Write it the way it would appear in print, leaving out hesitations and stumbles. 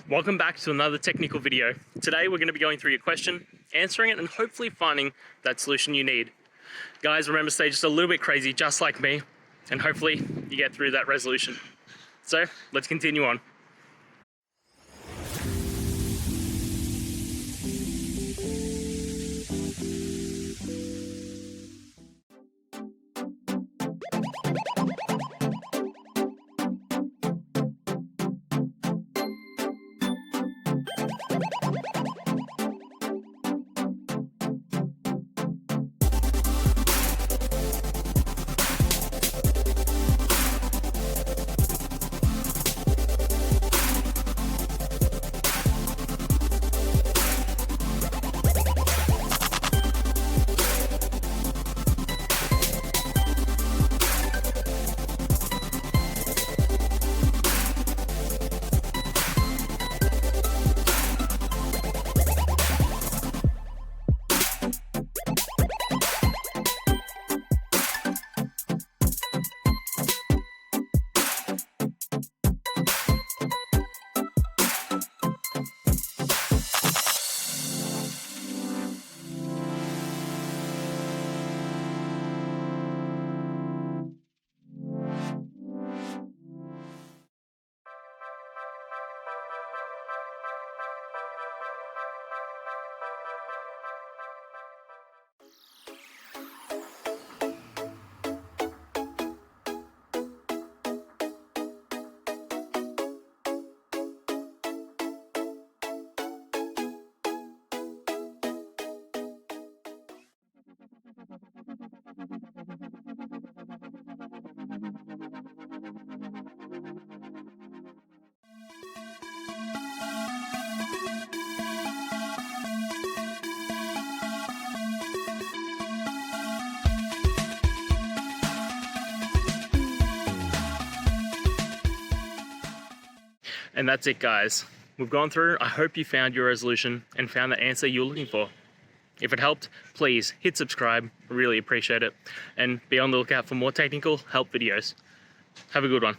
Welcome back to another technical video. Today we're going to be going through your question, answering it, and hopefully finding that solution you need. Guys, remember, stay just a little bit crazy, just like me, and hopefully you get through that resolution. So let's continue on. And that's it, guys. We've gone through. I hope you found your resolution and found the answer you're looking for. If it helped, please hit subscribe. I really appreciate it. And be on the lookout for more technical help videos. Have a good one.